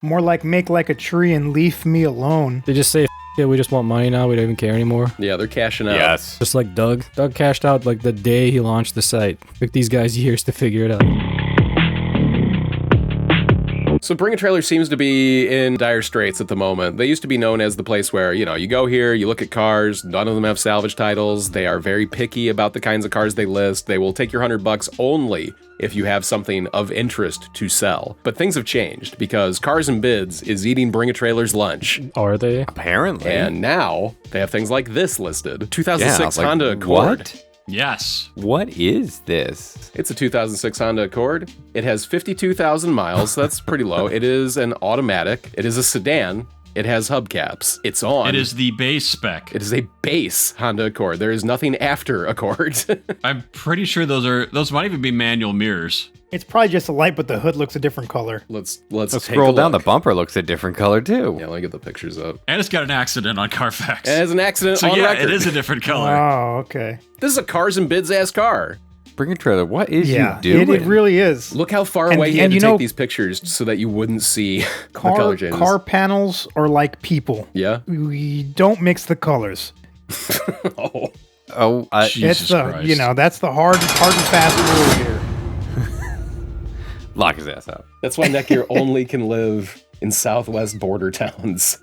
More like make like a tree and leave me alone. They just say, yeah, we just want money now. We don't even care anymore. Yeah, they're cashing out. Yes. Just like Doug. Doug cashed out like the day he launched the site. Took these guys years to figure it out. So Bring a Trailer seems to be in dire straits at the moment. They used to be known as the place where, you go here, you look at cars, none of them have salvage titles. They are very picky about the kinds of cars they list. They will take your $100 only if you have something of interest to sell. But things have changed because Cars and Bids is eating Bring a Trailer's lunch. Are they? Apparently. And now they have things like this listed. 2006 like, Honda Accord. What? Yes. What is this? It's a 2006 Honda Accord. It has 52,000 miles. That's pretty low. It is an automatic. It is a sedan. It has hubcaps. It's on. It is the base spec. It is a base Honda Accord. There is nothing after Accord. I'm pretty sure those might even be manual mirrors. It's probably just a light, but the hood looks a different color. Let's Let's take scroll a down. The look. bumper looks a different color too. Yeah, let me get the pictures up. And it's got an accident on Carfax. It has an accident So on yeah, record. it is a different color. Oh, okay. This is a Cars and Bids ass car. Bring a Trailer. What is Yeah, you doing? it really is. Look how far And- away he had and to you take know- these pictures so that you wouldn't see the color Car, changes. car panels are like people. Yeah. We don't mix the colors. Oh. Oh, Jesus It's the, Christ. that's the hard and fast rule here. lock his ass up. That's why Netgear only can live in southwest border towns.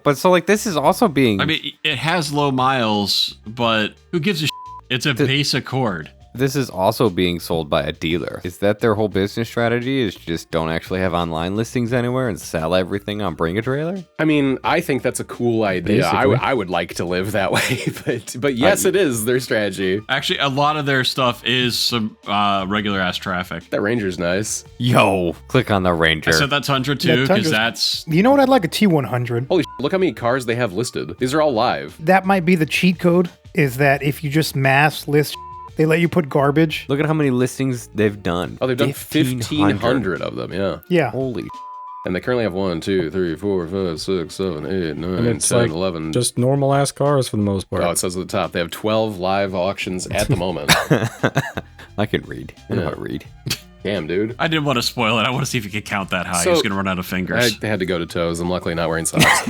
But so like this is also being. I mean, it has low miles, but who gives a shit? It's a base Accord. This is also being sold by a dealer. Is that their whole business strategy? Is just don't actually have online listings anywhere and sell everything on Bring a Trailer? I mean, I think that's a cool idea. Basically. I would like to live that way, but yes, it is their strategy. Actually, a lot of their stuff is some regular ass traffic. That Ranger's nice. Yo, click on the Ranger. I said that Tundra too, Yeah, because Tundra's- that's You know what? I'd like a T100. Holy shit, look how many cars they have listed. These are all live. That might be the cheat code, is that if you just mass list, they let you put garbage. Look at how many listings they've done. Oh, they've done 1,500 of them, yeah. Yeah. Holy And they currently have 1, 2, 3, 4, 5, 6, 7, 8, 9, And it's 10, like 11. just normal ass cars for the most part. Oh, it says at the top. They have 12 live auctions at the moment. I can read. I know how to read. Damn, dude. I didn't want to spoil it. I want to see if you could count that high. So- He's gonna run out of fingers. I had to go to toes. I'm luckily not wearing socks.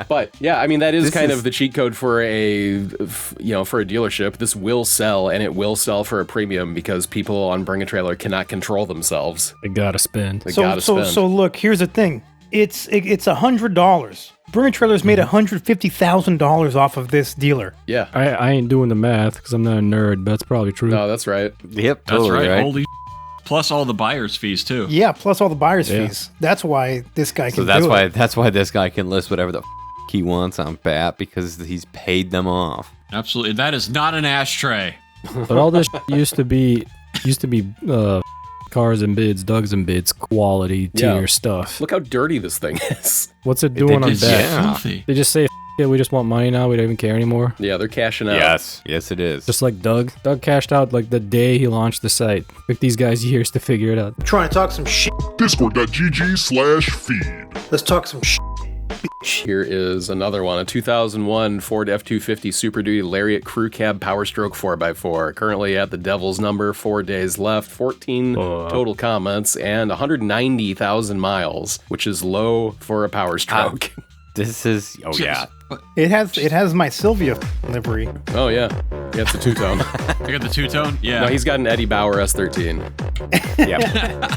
But yeah, I mean that is This kind is- of the cheat code for for a dealership. This will sell, and it will sell for a premium because people on Bring a Trailer cannot control themselves. They gotta spend. They gotta spend. So look, here's the thing. It's $100. Bring a Trailer's made $150,000 off of this dealer. Yeah. I ain't doing the math because I'm not a nerd, but that's probably true. No, that's right. Yep, That's totally right. right. Holy plus all the buyer's fees too. Yeah, plus all the buyer's Yeah. fees. That's why this guy So can that's do why it. this guy can list whatever the he wants on BAT because he's paid them off. Absolutely. That is not an ashtray. But all this used to be Cars and Bids, Doug's and Bids quality tier Yeah. stuff. Look how dirty this thing is. What's it doing on It's that? Yeah. filthy. They just say, yeah, we just want money now. We don't even care anymore. Yeah, they're cashing out. Yes, it is. Just like Doug. Doug cashed out like the day he launched the site. Took these guys years to figure it out. Trying to talk some shit. Discord.gg/feed. Let's talk some shit. Here is another one, a 2001 Ford F-250 Super Duty Lariat Crew Cab Power Stroke 4x4. Currently at the devil's number, 4 days left, 14 total comments, and 190,000 miles, which is low for a Power Stroke. This is yeah. It has my Sylvia livery. Oh, yeah. Yeah, it's a two-tone. I got the two-tone? Yeah. No, he's got an Eddie Bauer S13. Yep.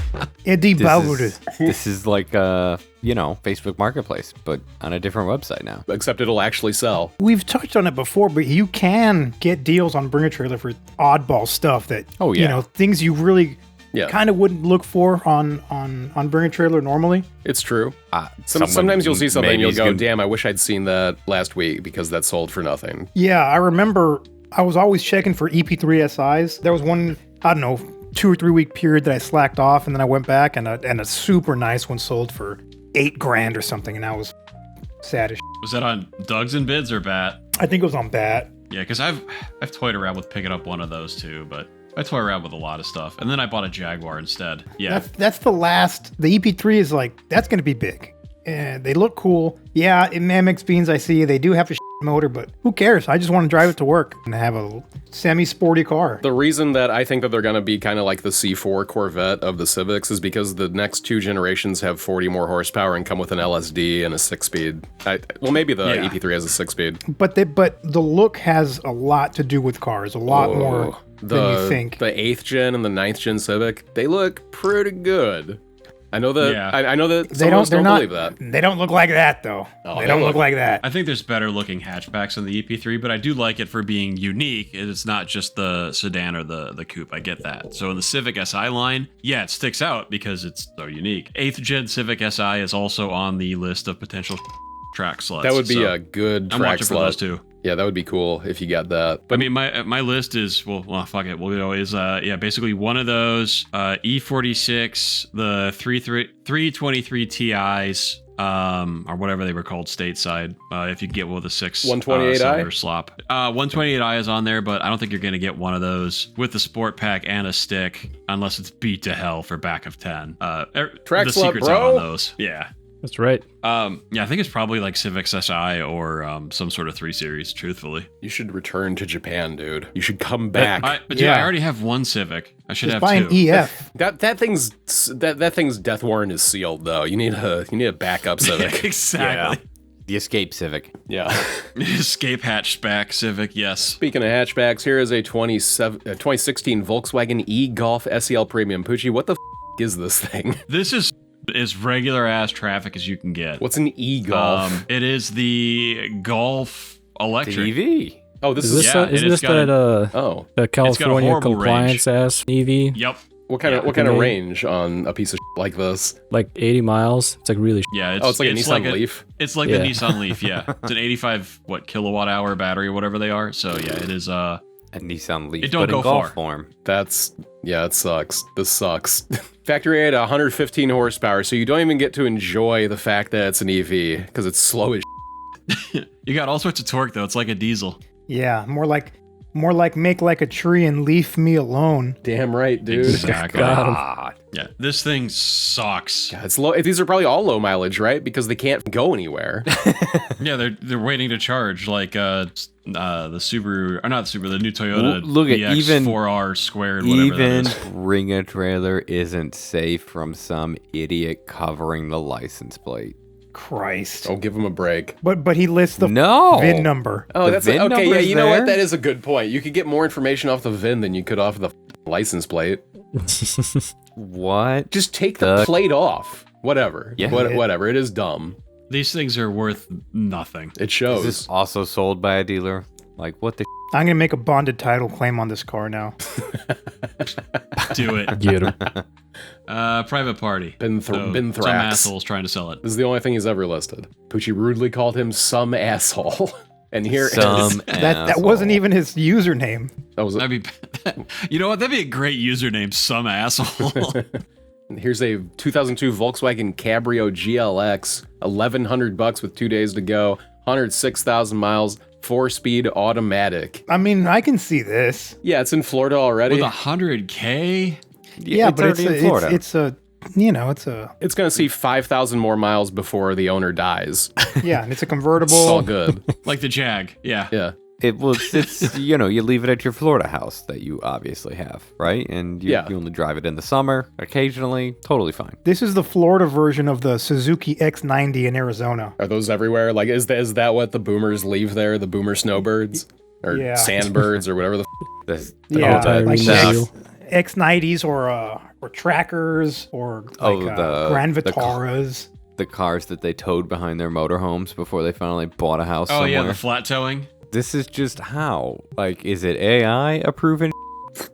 Eddie Bauer. This is like Facebook Marketplace, but on a different website now. Except it'll actually sell. We've touched on it before, but you can get deals on Bring a Trailer for oddball stuff that, Oh, yeah. things you really Yeah. kind of wouldn't look for on Bring a Trailer normally. It's true. Someone Sometimes you'll see something and maybe you'll is go, gonna- damn, I wish I'd seen that last week because that sold for nothing. Yeah, I remember I was always checking for EP3 SIs. There was one, I don't know, 2 or 3 week period that I slacked off, and then I went back and a super nice one sold for $8,000 or something, and I was sad as shit. Was that on Doug's and Bids or BAT? I think it was on BAT. Yeah, because I've toyed around with picking up one of those too, but I toy around with a lot of stuff. And then I bought a Jaguar instead. Yeah. That's the last. The EP3 is like, that's going to be big. And they look cool. Yeah, in Amex Beans, I see they do have to motor, but who cares? I just want to drive it to work and have a semi-sporty car. The reason that I think that they're going to be kind of like the C4 Corvette of the Civics is because the next 2 generations have 40 more horsepower and come with an LSD and a 6-speed. Well, maybe the EP3 has a 6-speed. But the look has a lot to do with cars, a lot more than you think. The 8th gen and the 9th gen Civic, they look pretty good. I know that. Yeah. I know that some of us don't believe that. They don't look like that, though. Oh, they don't look like that. I think there's better looking hatchbacks in the EP3, but I do like it for being unique. It's not just the sedan or the coupe. I get that. So in the Civic SI line, yeah, it sticks out because it's so unique. 8th gen Civic SI is also on the list of potential track slots. That would be a good track I'm watching slot. For those two. Yeah, that would be cool if you got that. But I mean, my list is well, fuck it. We'll go is basically one of those E46, the 323 Ti's, or whatever they were called stateside. If you get one with a 128i slop, 128i is on there, but I don't think you're gonna get one of those with the sport pack and a stick unless it's beat to hell for back of 10. Track the slot, secret's bro. out on those. Yeah. That's right. Yeah, I think it's probably like Civic SI or some sort of 3 Series, truthfully. You should return to Japan, dude. You should come back. But dude, I already have one Civic. I should just have buy 2. an EF. That thing's death warrant is sealed though. You need a backup Civic. Exactly. Yeah. The Escape Civic. Yeah. Escape hatchback Civic, yes. Speaking of hatchbacks, here is a 2016 Volkswagen e-Golf SEL Premium. Poochie, what the is this thing? This is as regular ass traffic as you can get. What's an e-Golf? It is the Golf Electric. The EV. Oh, this is this the California compliance ass EV? Yep. What kind of range on a piece of like this? Like 80 miles. It's like really. Yeah. It's like a Nissan Leaf. It's like the Nissan Leaf. Yeah. It's an 85 kilowatt hour battery or whatever they are. So yeah, it is a Nissan Leaf. It don't go in golf far. form. It sucks. This sucks. Factory at 115 horsepower, so you don't even get to enjoy the fact that it's an EV because it's slow as You got all sorts of torque though. It's like a diesel. Yeah, more like make like a tree and leave me alone. Damn right, dude. Exactly. God. Yeah, this thing sucks. Yeah, it's low. These are probably all low mileage, right? Because they can't go anywhere. Yeah, they're waiting to charge like the Subaru, or not the Subaru, the new Toyota. Look at DX even 4R squared. Whatever even that is. bring a trailer isn't safe from some idiot covering the license plate. Christ. Don't give him a break. But he lists the No. VIN number. Oh, The that's VIN okay. Yeah, number's you know what? there? That is a good point. You could get more information off the VIN than you could off the license plate. What? Just take the plate off. Whatever. Yeah. Whatever. It is dumb. These things are worth nothing. It Is shows. this also sold by a dealer? Like, what the I'm gonna make a bonded title claim on this car now. Do it. Get him. Private party. Been Some thrax. assholes trying to sell it. This is the only thing he's ever listed. Poochie rudely called him some asshole. And here is That wasn't even his username. that was That'd be, you know what? That'd be a great username. Some asshole. Here's a 2002 Volkswagen Cabrio GLX, $1,100 with 2 days to go, 106,000 miles, 4-speed automatic. I mean, I can see this. Yeah, it's in Florida already. With 100K. Yeah, but already in Florida. it's a It's gonna see 5,000 more miles before the owner dies. yeah, and it's a It's convertible. all good. Like the Jag. Yeah. Yeah. It's you leave it at your Florida house that you obviously have, right? And you only drive it in the summer, occasionally, totally fine. This is the Florida version of the Suzuki X90 in Arizona. Are those everywhere? Like, is that what the boomers leave there? The boomer snowbirds or sandbirds or whatever the Like Stuff. X90s or Trackers or like Grand Vitaras. The cars that they towed behind their motorhomes before they finally bought a house Oh somewhere. yeah, the flat towing. This is just how. Like, is it AI approving?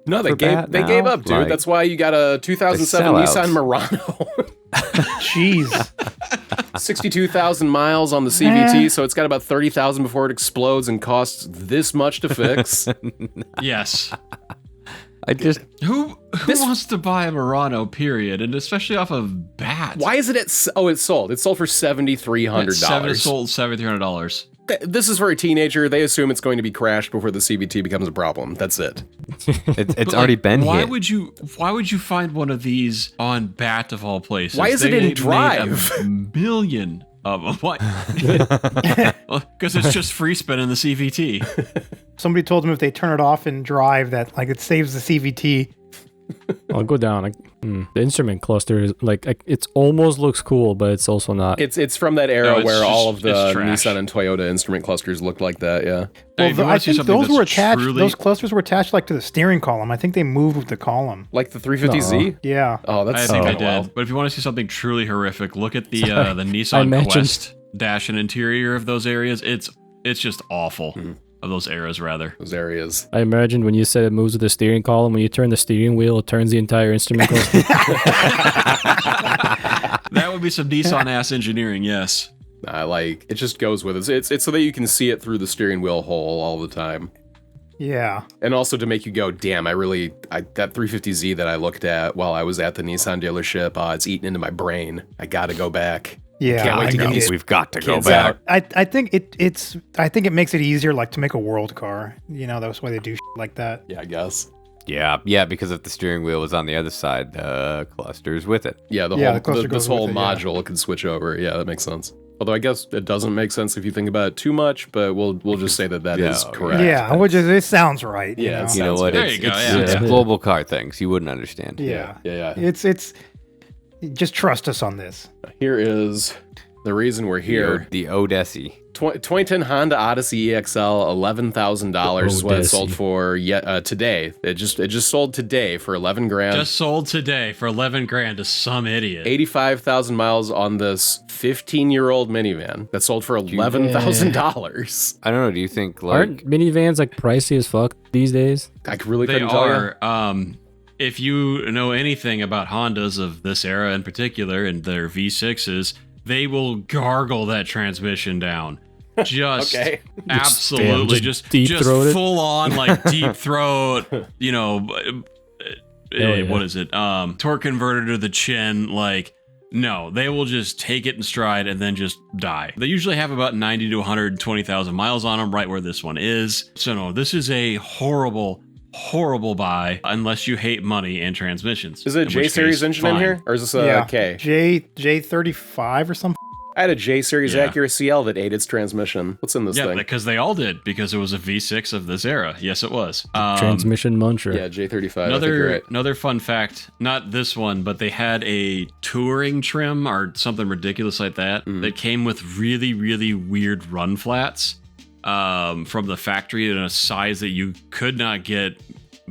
No, they for gave that gave now? up, dude. Like, That's why you got a 2007 sellouts. Nissan Murano. Jeez. 62,000 miles on the CVT, so it's got about 30,000 before it explodes and costs this much to fix. Yes. I just Who wants to buy a Murano, period? And especially off of BAT. Why is it at... Oh, it's sold. It's sold for $7,300. It's sold $7,300. This is for a teenager. They assume it's going to be crashed before the CVT becomes a problem. That's it. it's already been why hit. Why would you find one of these on BAT of all places? Why is it in Drive? $1 million What? Because it's just free spin in the CVT. Somebody told them if they turn it off and drive, that like it saves the CVT. I'll go down. The instrument cluster is like it almost looks cool, but it's also not. It's from that era No, it's where just- all of the it's trash. Nissan and Toyota instrument clusters looked like that. Yeah. Hey, if you Well, wanna I see think something those were that's attached. truly- Those clusters were attached like to the steering column. I think they moved with the column. Like the 350Z. Yeah. Oh, that's I think they kinda wild. did. But if you want to see something truly horrific, look at the I Nissan mentioned- Quest dash and interior of those areas. It's just awful. Hmm. Of those eras, rather. Those areas. I imagined when you said it moves with the steering column, when you turn the steering wheel, it turns the entire instrument cluster. That would be some Nissan ass engineering, yes. It just goes with it. It's so that you can see it through the steering wheel hole all the time. Yeah. And also to make you go, damn, that 350Z that I looked at while I was at the Nissan dealership, it's eating into my brain. I gotta go back. Yeah. Can't wait to I get get these it. We've got to go kids back. out. I think it makes it easier like to make a world car. You know, that's why they do like that. Yeah, I guess. Yeah, because if the steering wheel was on the other side, the cluster's with it. Yeah, the cluster this goes whole with it, yeah. module can switch over. Yeah, that makes sense. Although I guess it doesn't make sense if you think about it too much, but we'll just say that is Yeah, correct. Yeah, which is it sounds right. Yeah, You it know? You know what? There It's, you go, it's, yeah. it's Yeah. global car things. You wouldn't understand. Yeah. Yeah. It's just trust us on this. Here is the reason we're here. The Odessi. 2010 Honda Odyssey EXL, $11,000 is what it Odyssey. sold for today. It just sold today for 11 grand. Just sold today for 11 grand to some idiot. 85,000 miles on this 15-year-old minivan that sold for $11,000. I don't know. Do you think Aren't minivans like pricey as fuck these days? I really They couldn't tell you. are. If you know anything about Hondas of this era in particular and their V6s, they will gargle that transmission down. Just Okay. absolutely, Just just deep throat it? full on like deep throat. You know, yeah. what is it? Torque converter to the chin. Like, no, they will just take it in stride and then just die. They usually have about 90 to 120,000 miles on them, right where this one is. So no, this is a horrible buy unless you hate money and transmissions. Is it a in J which series case, engine in fine. here? Or is this a K? J35 or something. I had a J series Yeah. Acura CL that ate its transmission. What's in this Yeah, thing? because they all did, because it was a V6 of this era. Yes, it was. Transmission muncher. Yeah, J35. I think you're right. Another fun fact, not this one, but they had a touring trim or something ridiculous like that that came with really, really weird run flats from the factory in a size that you could not get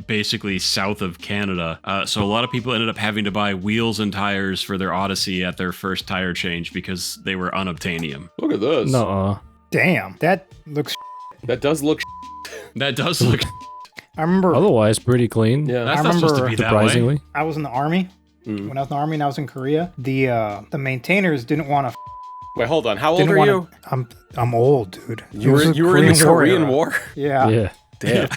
basically south of Canada. So a lot of people ended up having to buy wheels and tires for their Odyssey at their first tire change because they were unobtainium. Look at this. No, Damn, that looks. That does look. That does look... I remember otherwise pretty clean. Yeah. That's I not supposed to remember be that way. Surprisingly. I was in the army. When I was in the army and I was in Korea, the maintainers didn't want to. Wait, hold on. How old are you? I'm old, dude. You were in the Korean era. War? Yeah. Yeah. Damn.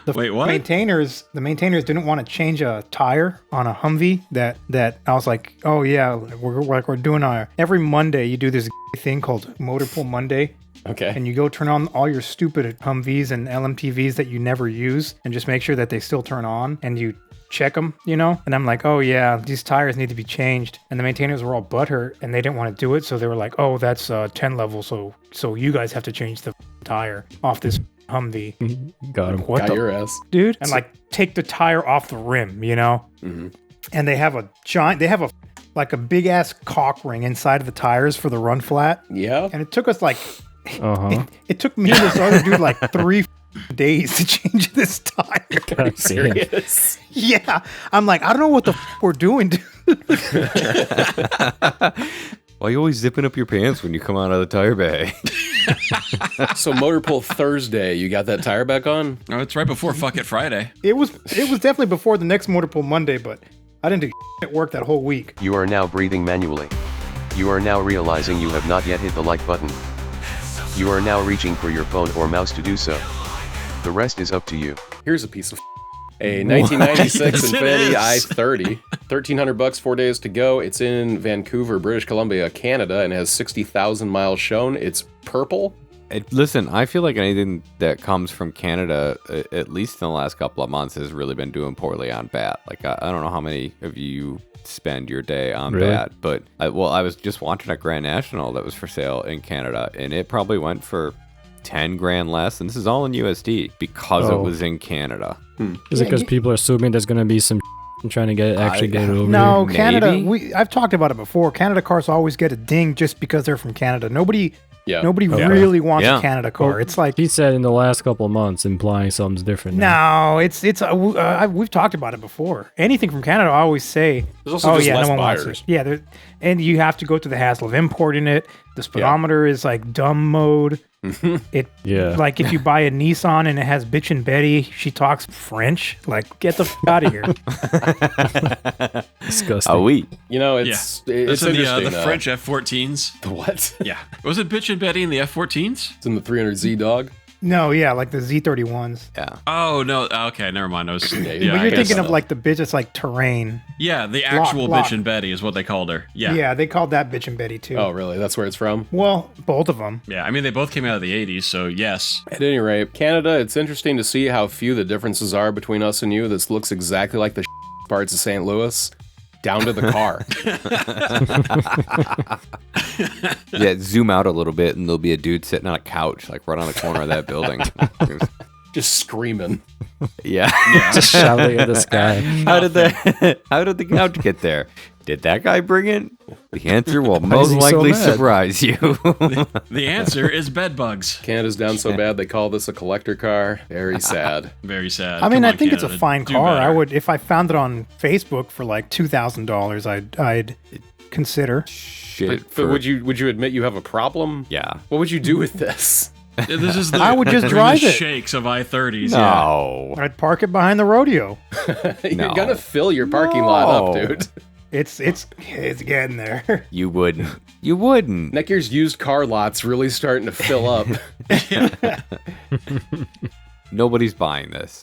The Wait, what? maintainers didn't want to change a tire on a Humvee. That I was like, oh yeah, we're doing every Monday you do this thing called Motor Pool Monday, Okay. and you go turn on all your stupid Humvees and LMTVs that you never use, and just make sure that they still turn on, and you check them, you know. And I'm like, oh yeah, these tires need to be changed. And the maintainers were all butthurt, and they didn't want to do it, so they were like, oh, that's 10 level, so you guys have to change the tire off this Humvee. Got him. What Got the your ass. dude? And like take the tire off the rim, you know? And they have a big ass cock ring inside of the tires for the run flat. Yeah. And it took us like, Uh-huh. it took me and this other dude like 3 days to change this tire. God damn. Serious. Yeah. I'm like, I don't know what the we're doing, dude. Why are you always zipping up your pants when you come out of the tire bay? So Motor Pool Thursday, you got that tire back on? No, it's right before Fuck It Friday. It was definitely before the next Motor Pool Monday, but I didn't do at work that whole week. You are now breathing manually. You are now realizing you have not yet hit the like button. You are now reaching for your phone or mouse to do so. The rest is up to you. Here's a piece of a 1996 Yes, it Infiniti is. i30, $1,300, 4 days to go. It's in Vancouver, British Columbia, Canada, and has 60,000 miles shown. It's purple. Listen, I feel like anything that comes from Canada, at least in the last couple of months, has really been doing poorly on BAT. Like, I don't know how many of you spend your day on Really? BAT, but I was just watching a Grand National that was for sale in Canada, and it probably went for 10 grand less, and this is all in USD because it Oh. was in Canada. Is it because people are assuming there's gonna be some and trying to get it over No, here? Canada. Maybe? I've talked about it before. Canada cars always get a ding just because they're from Canada. Nobody Yeah. really wants Yeah. a Canada car. Well, It's like He said in the last couple of months, implying something's different. now. no, we've talked about it before. Anything from Canada, I always say, There's also oh just yeah, less no one buyers. wants it. Yeah, and you have to go through the hassle of importing it. The speedometer is like dumb mode. Yeah. Like if you buy a Nissan and it has bitchin' Betty, she talks French. Like get the out of here. Disgusting. Oh, we. You know, Yeah. it's That's in interesting. the French F-14s. The what? Yeah. Was it Bitch and Betty in the F-14s? It's in the 300Z dog. No, yeah, like the Z31s. Yeah. Oh, no. Okay, never mind. I was, but But I you're guess thinking so. of like the bitch that's like terrain. Yeah, the actual Lock. Bitch and Betty is what they called her. Yeah. Yeah, they called that bitchin' Betty too. Oh, really? That's where it's from? Well, both of them. Yeah, I mean, they both came out of the 80s, so yes. At any rate, Canada, it's interesting to see how few the differences are between us and you. This looks exactly like the parts of St. Louis, down to the car. Yeah, zoom out a little bit, and there'll be a dude sitting on a couch, like right on the corner of that building. Just screaming. Yeah. Just shouting at the sky. How did the couch get there? Did that guy bring it? The answer will most he so likely mad? surprise you. The answer is bed bugs. Canada's down so bad they call this a collector car. Very sad. Very sad. I mean, Come I on, think it's a Canada, fine do car. better. I would, if I found it on Facebook for like $2,000, I'd consider. Shit. But would you admit you have a problem? Yeah. What would you do with this? This is the, I would just the drive it. shakes of I-30s. Yeah. No. I'd park it behind the rodeo. You're No. gonna fill your parking lot up, No. dude. It's getting there. You wouldn't. You wouldn't. Next year's used car lot's really starting to fill up. Nobody's buying this.